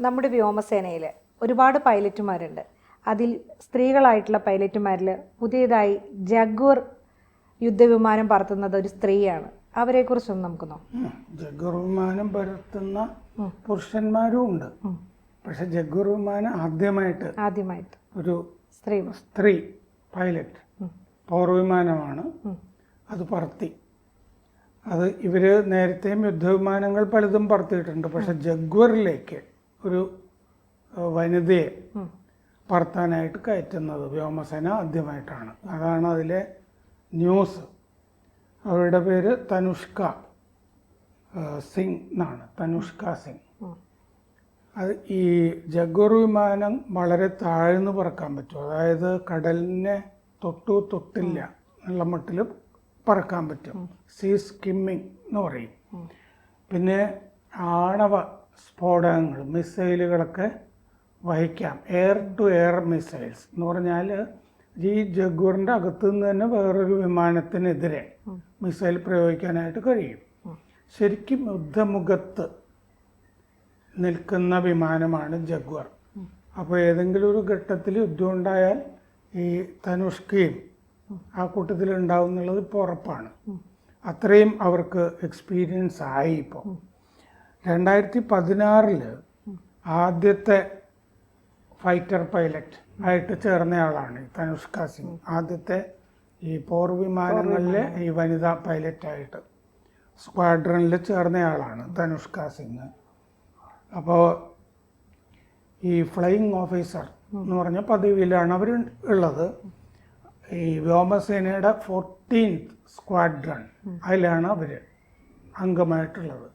നമ്മുടെ വ്യോമസേനയിൽ ഒരുപാട് പൈലറ്റുമാരുണ്ട്. അതിൽ സ്ത്രീകളായിട്ടുള്ള പൈലറ്റുമാരിൽ പുതിയതായി ജഗ്വർ യുദ്ധവിമാനം പറത്തുന്നത് ഒരു സ്ത്രീയാണ്. അവരെക്കുറിച്ചൊന്നും നമുക്ക് നോക്കാം. ജഗ്വർ വിമാനം പറത്തുന്ന പുരുഷന്മാരും ഉണ്ട്. പക്ഷെ ജഗ്വർ വിമാനം ആദ്യമായിട്ട് ഒരു സ്ത്രീ പൈലറ്റ് പൗർവിമാനമാണ് അത് പറത്തി. അത് ഇവര് നേരത്തെയും യുദ്ധവിമാനങ്ങൾ പലതും പറത്തിയിട്ടുണ്ട്. പക്ഷെ ജഗ്വറിലേക്ക് ഒരു വനിതയെ പറത്താനായിട്ട് കയറ്റുന്നത് വ്യോമസേന ആദ്യമായിട്ടാണ്. അതാണ് അതിലെ ന്യൂസ്. അവരുടെ പേര് തനുഷ്ക സിംഗ് എന്നാണ്. തനുഷ്ക സിംഗ്. അത് ഈ ജഗ്വർ വിമാനം വളരെ താഴ്ന്നു പറക്കാൻ പറ്റും. അതായത് കടലിനെ തൊട്ടില്ല എന്നുള്ള മട്ടിൽ പറക്കാൻ പറ്റും. സീ സ്കിമ്മിങ് എന്ന് പറയും. പിന്നെ ആണവ സ്ഫോടനങ്ങൾ മിസൈലുകളൊക്കെ വഹിക്കാം. എയർ ടു എയർ മിസൈൽസ് എന്ന് പറഞ്ഞാൽ ഈ ജഗ്വറിൻ്റെ അകത്തു നിന്ന് തന്നെ വേറൊരു വിമാനത്തിനെതിരെ മിസൈൽ പ്രയോഗിക്കാനായിട്ട് കഴിയും. ശരിക്കും യുദ്ധമുഖത്ത് നിൽക്കുന്ന വിമാനമാണ് ജഗ്വർ. അപ്പോൾ ഏതെങ്കിലും ഒരു ഘട്ടത്തിൽ യുദ്ധം ഉണ്ടായാൽ ഈ തനുഷ്കയും ആ കൂട്ടത്തിൽ ഉണ്ടാവും എന്നുള്ളത് ഇപ്പോൾ ഉറപ്പാണ്. അത്രയും അവർക്ക് എക്സ്പീരിയൻസ് ആയി. ഇപ്പോൾ 2016 ആദ്യത്തെ ഫൈറ്റർ പൈലറ്റ് ആയിട്ട് ചേർന്നയാളാണ് ഈ തനുഷ്ക സിംഗ്. ആദ്യത്തെ ഈ പോർ വിമാനങ്ങളിലെ ഈ വനിതാ പൈലറ്റായിട്ട് സ്ക്വാഡ്രണിൽ ചേർന്നയാളാണ് തനുഷ്ക സിംഗ്. അപ്പോൾ ഈ ഫ്ലൈയിങ് ഓഫീസർ എന്ന് പറഞ്ഞ പദവിയിലാണ് അവർ ഉള്ളത്. ഈ വ്യോമസേനയുടെ 14th സ്ക്വാഡ്രൺ അതിലാണ് അവർ അംഗമായിട്ടുള്ളത്.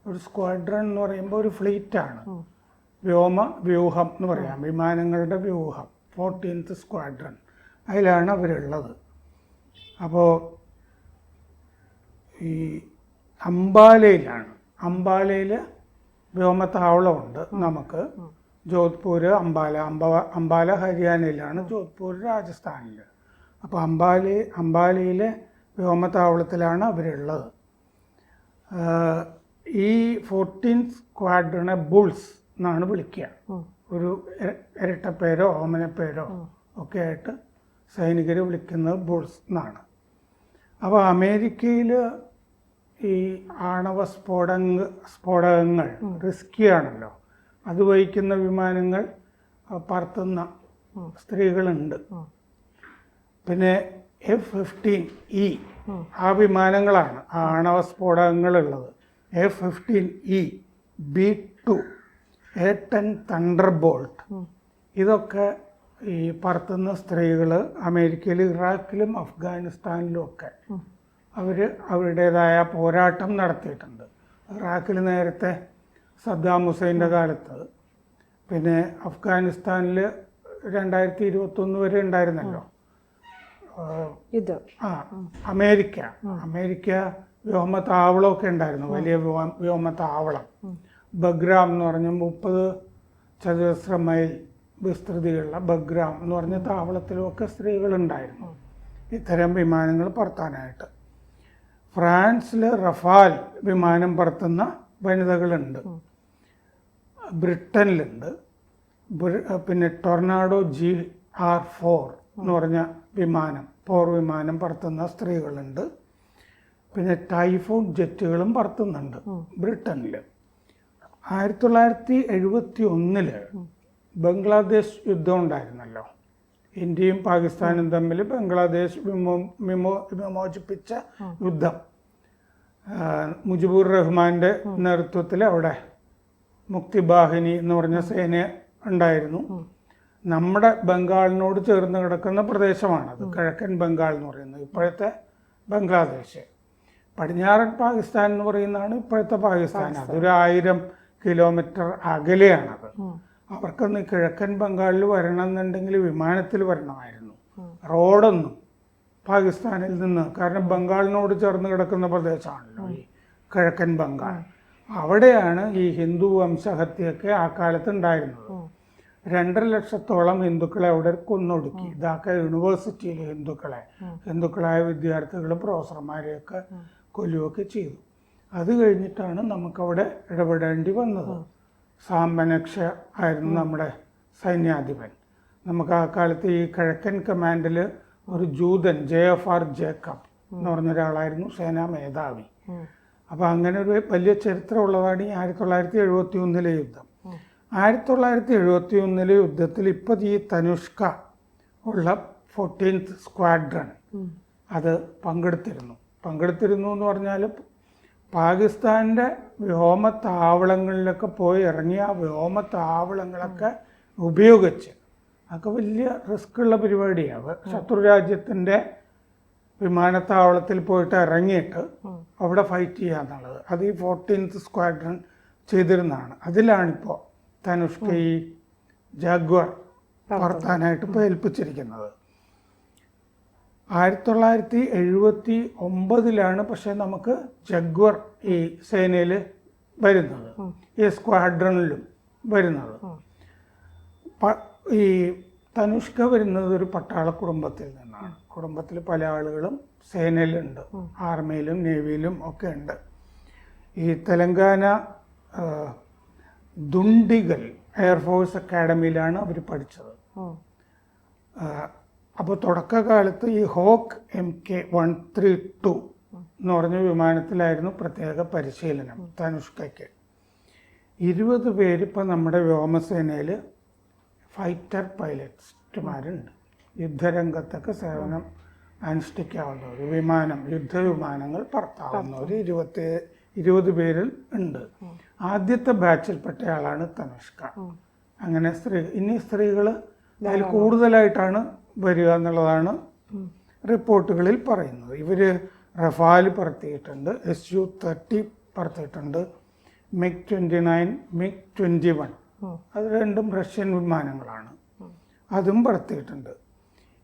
ഒരു സ്ക്വാഡ്രൺ എന്ന് പറയുമ്പോൾ ഒരു ഫ്ലീറ്റാണ്. വ്യോമവ്യൂഹം എന്ന് പറയാം, വിമാനങ്ങളുടെ വ്യൂഹം. 14th സ്ക്വാഡ്രൺ അതിലാണ് അവരുള്ളത്. അപ്പോൾ ഈ അംബാലയിൽ വ്യോമത്താവളമുണ്ട് നമുക്ക്. ജോധ്പൂർ, അംബാല ഹരിയാനയിലാണ്, ജോധ്പൂർ രാജസ്ഥാനിൽ. അപ്പോൾ അംബാലയിലെ വ്യോമത്താവളത്തിലാണ് അവരുള്ളത്. ഈ 14th സ്ക്വാഡ്രനെ ബുൾസ് എന്നാണ് വിളിക്കുക. ഒരു ഇരട്ടപ്പേരോ ഓമനപ്പേരോ ഒക്കെ ആയിട്ട് സൈനികർ വിളിക്കുന്നത് ബുൾസ് എന്നാണ്. അപ്പോൾ അമേരിക്കയിൽ ഈ ആണവ സ്ഫോടകങ്ങൾ റിസ്കിയാണല്ലോ. അത് വഹിക്കുന്ന വിമാനങ്ങൾ പറത്തുന്ന സ്ത്രീകളുണ്ട്. പിന്നെ F-15E ആ വിമാനങ്ങളാണ് ആണവ സ്ഫോടകങ്ങളുള്ളത്. F-15E, B-2, A-10 തണ്ടർബോൾട്ട് ഇതൊക്കെ ഈ പറത്തുന്ന സ്ത്രീകൾ അമേരിക്കയിൽ, ഇറാഖിലും അഫ്ഗാനിസ്ഥാനിലും ഒക്കെ അവരുടേതായ പോരാട്ടം നടത്തിയിട്ടുണ്ട്. ഇറാഖിൽ നേരത്തെ സദ്ദാം ഹുസൈൻ്റെ കാലത്ത്, പിന്നെ അഫ്ഗാനിസ്ഥാനിൽ 2021 വരെ ഉണ്ടായിരുന്നല്ലോ അമേരിക്ക വ്യോമത്താവളമൊക്കെ ഉണ്ടായിരുന്നു. വലിയ വ്യോമത്താവളം ബഗ്രാം എന്ന് പറഞ്ഞ 30 ചതുരശ്ര മൈൽ വിസ്തൃതിയുള്ള ബഗ്രാം എന്ന് പറഞ്ഞ താവളത്തിലുമൊക്കെ സ്ത്രീകളുണ്ടായിരുന്നു ഇത്തരം വിമാനങ്ങൾ പറത്താനായിട്ട്. ഫ്രാൻസിൽ റഫാൽ വിമാനം പറത്തുന്ന വനിതകളുണ്ട്. ബ്രിട്ടനിലുണ്ട്. പിന്നെ ടൊർണാഡോ GR4 എന്ന് പറഞ്ഞ പോർ വിമാനം പറത്തുന്ന സ്ത്രീകളുണ്ട്. പിന്നെ ടൈഫോൺ ജെറ്റുകളും പറത്തുന്നുണ്ട് ബ്രിട്ടനിൽ. 1971 ബംഗ്ലാദേശ് യുദ്ധം ഉണ്ടായിരുന്നല്ലോ. ഇന്ത്യയും പാകിസ്ഥാനും തമ്മിൽ ബംഗ്ലാദേശ് വിമോചിപ്പിച്ച യുദ്ധം. മുജിബുർ റഹ്മാൻ്റെ നേതൃത്വത്തിൽ അവിടെ മുക്തിബാഹിനി എന്ന് പറഞ്ഞ സേന ഉണ്ടായിരുന്നു. നമ്മുടെ ബംഗാളിനോട് ചേർന്ന് കിടക്കുന്ന പ്രദേശമാണത്, കിഴക്കൻ ബംഗാൾ എന്ന് പറയുന്നത്, ഇപ്പോഴത്തെ ബംഗ്ലാദേശ്. പടിഞ്ഞാറൻ പാകിസ്ഥാൻ എന്ന് പറയുന്നതാണ് ഇപ്പോഴത്തെ പാകിസ്ഥാൻ. അതൊരു 1000 കിലോമീറ്റർ അകലെയാണത്. അവർക്കൊന്ന് കിഴക്കൻ ബംഗാളിൽ വരണമെന്നുണ്ടെങ്കിൽ വിമാനത്തിൽ വരണമായിരുന്നു, റോഡൊന്നും പാകിസ്ഥാനിൽ നിന്ന്. കാരണം ബംഗാളിനോട് ചേർന്ന് കിടക്കുന്ന പ്രദേശമാണല്ലോ ഈ കിഴക്കൻ ബംഗാൾ. അവിടെയാണ് ഈ ഹിന്ദു വംശഹത്യയൊക്കെ ആ കാലത്ത് ഉണ്ടായിരുന്നത്. 2.5 ലക്ഷത്തോളം ഹിന്ദുക്കളെ അവിടെ കൊന്നൊടുക്കി. ധാക്ക യൂണിവേഴ്സിറ്റിയിൽ ഹിന്ദുക്കളായ വിദ്യാർത്ഥികളും പ്രൊഫസർമാരെയൊക്കെ കൊല്ലുകയൊക്കെ ചെയ്തു. അത് കഴിഞ്ഞിട്ടാണ് നമുക്കവിടെ ഇടപെടേണ്ടി വന്നത്. സാം ബനക്ഷ ആയിരുന്നു നമ്മുടെ സൈന്യാധിപൻ. നമുക്ക് ആ കാലത്ത് ഈ കിഴക്കൻ കമാൻഡിൽ ഒരു ജൂതൻ JFR ജേക്കബ് എന്ന് പറഞ്ഞൊരാളായിരുന്നു സേനാ മേധാവി. അപ്പോൾ അങ്ങനെ ഒരു വലിയ ചരിത്രമുള്ളതാണ് ഈ 1971 യുദ്ധം. 1971 യുദ്ധത്തിൽ ഇപ്പോൾ ഈ തനുഷ്ക ഉള്ള 14th സ്ക്വാഡ്രൺ അത് പങ്കെടുത്തിരുന്നു എന്ന് പറഞ്ഞാൽ പാകിസ്ഥാൻ്റെ വ്യോമത്താവളങ്ങളിലൊക്കെ പോയി ഇറങ്ങിയ ആ വ്യോമത്താവളങ്ങളൊക്കെ ഉപയോഗിച്ച് അതൊക്കെ വലിയ റിസ്ക് ഉള്ള പരിപാടിയാണ്. ശത്രുരാജ്യത്തിൻ്റെ വിമാനത്താവളത്തിൽ പോയിട്ട് ഇറങ്ങിയിട്ട് അവിടെ ഫൈറ്റ് ചെയ്യുക എന്നുള്ളത് അത് ഈ 14th സ്ക്വാഡ്രൺ ചെയ്തിരുന്നതാണ്. അതിലാണിപ്പോൾ തനുഷ്ക ഈ ജാഗ്വർ പറത്താനായിട്ട് ഇപ്പോൾ ഏൽപ്പിച്ചിരിക്കുന്നത്. 1979 പക്ഷെ നമുക്ക് ജഗ്വർ ഈ സേനയിൽ വരുന്നത്, ഈ സ്ക്വാഡ്രണിലും വരുന്നത്. ഈ തനുഷ്ക വരുന്നത് ഒരു പട്ടാള കുടുംബത്തിൽ നിന്നാണ്. കുടുംബത്തിൽ പല ആളുകളും സേനയിലുണ്ട്, ആർമിയിലും നേവിയിലും ഒക്കെ ഉണ്ട്. ഈ തെലങ്കാന ദുണ്ടിഗൽ എയർഫോഴ്സ് അക്കാഡമിയിലാണ് അവർ പഠിച്ചത്. അപ്പോൾ തുടക്കകാലത്ത് ഈ ഹോക്ക് MK-132 എന്ന് പറഞ്ഞ വിമാനത്തിലായിരുന്നു പ്രത്യേക പരിശീലനം തനുഷ്കയ്ക്ക്. 20 പേര് ഇപ്പം നമ്മുടെ വ്യോമസേനയിൽ ഫൈറ്റർ പൈലറ്റ്സ്മാരുണ്ട്. യുദ്ധരംഗത്തൊക്കെ സേവനം അനുഷ്ഠിക്കാവുന്നവർ, യുദ്ധവിമാനങ്ങൾ പറത്താവുന്നവർ 20 പേരിൽ ഉണ്ട്. ആദ്യത്തെ ബാച്ചിൽപ്പെട്ട ആളാണ് തനുഷ്ക. അങ്ങനെ ഇനി സ്ത്രീകൾ അതിൽ കൂടുതലായിട്ടാണ് വരിക എന്നുള്ളതാണ് റിപ്പോർട്ടുകളിൽ പറയുന്നത്. ഇവർ റഫാൽ പറത്തിയിട്ടുണ്ട്, Su-30 പറത്തിയിട്ടുണ്ട്, MiG-29, MiG-21 അത് രണ്ടും റഷ്യൻ വിമാനങ്ങളാണ്, അതും പറത്തിയിട്ടുണ്ട്.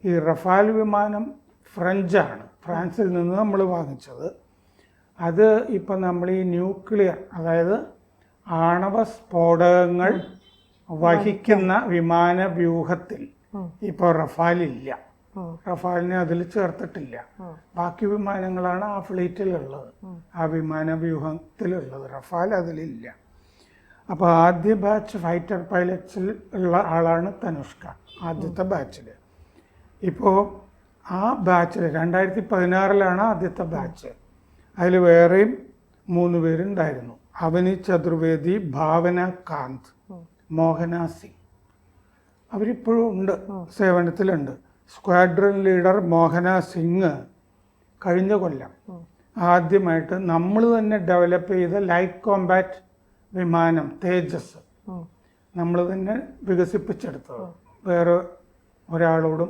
ഈ റഫാൽ വിമാനം ഫ്രഞ്ചാണ്, ഫ്രാൻസിൽ നിന്ന് നമ്മൾ വാങ്ങിച്ചത്. അത് ഇപ്പം നമ്മൾ ഈ ന്യൂക്ലിയർ, അതായത് ആണവ സ്ഫോടകങ്ങൾ വഹിക്കുന്ന വിമാന വ്യൂഹത്തിൽ ഇപ്പോൾ റഫാലില്ല, റഫാലിനെ അതിൽ ചേർത്തിട്ടില്ല. ബാക്കി വിമാനങ്ങളാണ് ആ ഫ്ലീറ്റിലുള്ളത്, ആ വിമാന വ്യൂഹത്തിലുള്ളത്. റഫാൽ അതിലില്ല. അപ്പോൾ ആദ്യ ബാച്ച് ഫൈറ്റർ പൈലറ്റ്സിൽ ഉള്ള ആളാണ് തനുഷ്ക, ആദ്യത്തെ ബാച്ചിൽ. ഇപ്പോൾ ആ ബാച്ചിൽ 2016 ആദ്യത്തെ ബാച്ച്. അതിൽ വേറെയും 3 പേരുണ്ടായിരുന്നു. അവനി ചതുർവേദി, ഭാവന കാന്ത്, മോഹന സിംഗ്. അവരിപ്പോഴും ഉണ്ട്, സേവനത്തിലുണ്ട്. സ്ക്വാഡ്രൺ ലീഡർ മോഹന സിംഗ് കഴിഞ്ഞ കൊല്ലം ആദ്യമായിട്ട് നമ്മൾ തന്നെ ഡെവലപ്പ് ചെയ്ത ലൈറ്റ് കോമ്പാറ്റ് വിമാനം തേജസ് നമ്മൾ തന്നെ വികസിപ്പിച്ചെടുത്തത്, വേറെ ഒരാളോടും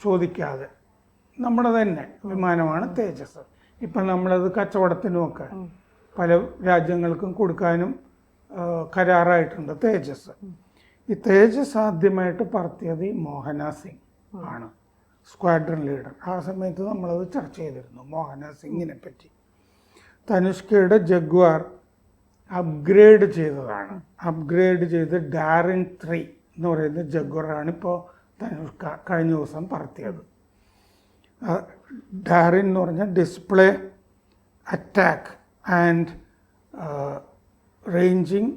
ചോദിക്കാതെ നമ്മുടെ തന്നെ വിമാനമാണ് തേജസ്. ഇപ്പം നമ്മളത് കച്ചവടത്തിനുമൊക്കെ പല രാജ്യങ്ങൾക്കും കൊടുക്കാനും കരാറായിട്ടുണ്ട് തേജസ്. ഈ തേജസ് ആദ്യമായിട്ട് പറത്തിയത് ഈ മോഹന സിംഗ് ആണ്, സ്ക്വാഡ്രൺ ലീഡർ. ആ സമയത്ത് നമ്മളത് ചർച്ച ചെയ്തിരുന്നു മോഹന സിംഗിനെ പറ്റി. തനുഷ്കയുടെ ജഗ്വാർ അപ്ഗ്രേഡ് ചെയ്തതാണ്. അപ്ഗ്രേഡ് ചെയ്ത് ഡാറിൻ 3 എന്ന് പറയുന്ന ജഗ്വാറാണ് ഇപ്പോൾ തനുഷ്ക കഴിഞ്ഞ ദിവസം പറത്തിയത്. ഡാറിൻ എന്ന് പറഞ്ഞാൽ display attack and ranging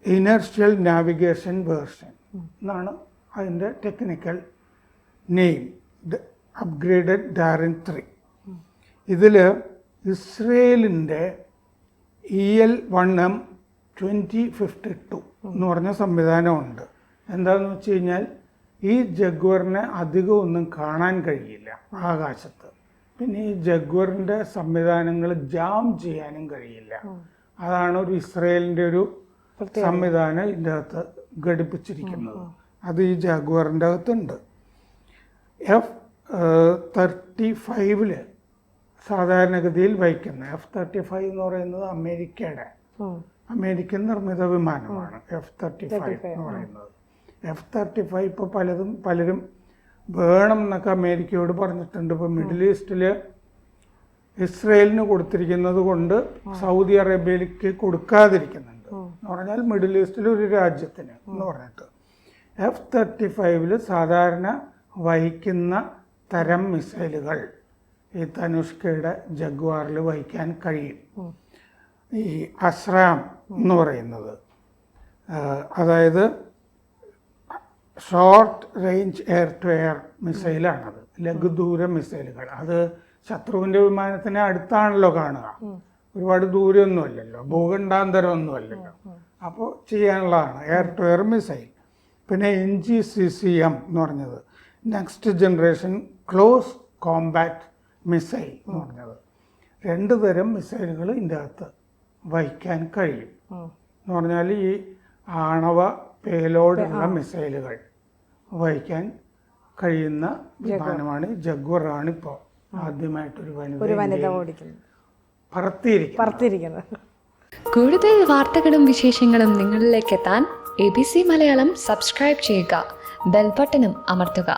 inertial navigation version എന്നാണ് അതിൻ്റെ ടെക്നിക്കൽ നെയിം, അപ്ഗ്രേഡഡ് ഡാറിൻ 3. ഇതിൽ ഇസ്രയേലിൻ്റെ EL-1M 2052 എന്ന് പറഞ്ഞ സംവിധാനമുണ്ട്. എന്താണെന്ന് വെച്ച് കഴിഞ്ഞാൽ ഈ ജഗ്വറിനെ അധികം ഒന്നും കാണാൻ കഴിയില്ല ആകാശത്ത്. പിന്നെ ഈ ജഗ്വറിൻ്റെ സംവിധാനങ്ങൾ ജാം ചെയ്യാനും കഴിയില്ല. അതാണ് ഒരു ഇസ്രയേലിൻ്റെ ഒരു സംവിധാനം ഇതിൻ്റെ അകത്ത് ഘടിപ്പിച്ചിരിക്കുന്നത്. അത് ഈ ജഗ്വറിൻ്റെ അകത്തുണ്ട്. F-35 സാധാരണഗതിയിൽ വഹിക്കുന്ന F-35 എന്ന് പറയുന്നത് അമേരിക്കൻ നിർമ്മിത വിമാനമാണ്. F-35 എന്ന് പറയുന്നത്. F-35 ഇപ്പോൾ പലരും വേണം എന്നൊക്കെ അമേരിക്കയോട് പറഞ്ഞിട്ടുണ്ട്. ഇപ്പോൾ മിഡിൽ ഈസ്റ്റിൽ ഇസ്രയേലിന് കൊടുത്തിരിക്കുന്നത് കൊണ്ട് സൗദി അറേബ്യയിലേക്ക് കൊടുക്കാതിരിക്കുന്നുണ്ട് എന്ന് പറഞ്ഞാൽ മിഡിൽ ഈസ്റ്റിൽ ഒരു രാജ്യത്തിന് എന്ന് പറഞ്ഞിട്ട്. F-35 സാധാരണ വഹിക്കുന്ന തരം മിസൈലുകൾ ഈ തനുഷ്കയുടെ ജഗ്വാറിൽ വഹിക്കാൻ കഴിയും. ഈ അസ്രാം എന്ന് പറയുന്നത്. അതായത് short range air to air മിസൈലാണത്, ലഘുദൂര മിസൈലുകൾ. അത് ശത്രുവിൻ്റെ വിമാനത്തിന് അടുത്താണല്ലോ കാണുക, ഒരുപാട് ദൂരമൊന്നുമല്ലല്ലോ, ഭൂഖണ്ഡാന്തരമൊന്നുമല്ലല്ലോ. അപ്പോൾ ചെയ്യാനുള്ളതാണ് എയർ ടു എയർ മിസൈൽ. പിന്നെ NGCCM എന്ന് പറഞ്ഞത് next generation close compact missile എന്ന് പറഞ്ഞത്. 2 തരം മിസൈലുകൾ ഇതിൻ്റെ അകത്ത് വഹിക്കാൻ കഴിയും എന്ന് പറഞ്ഞാൽ ഈ ആണവ പേലോഡുള്ള മിസൈലുകൾ വഹിക്കാൻ കഴിയുന്ന വിമാനമാണ് ജഗ്വറാണ് ഇപ്പോൾ ആദ്യമായിട്ടൊരു വനിത പറത്തിയിരിക്കുന്നത്. കൂടുതൽ വാർത്തകളും വിശേഷങ്ങളും നിങ്ങളിലേക്ക് എത്താൻ ABC മലയാളം സബ്സ്ക്രൈബ് ചെയ്യുക, ബെൽ ബട്ടണും അമർത്തുക.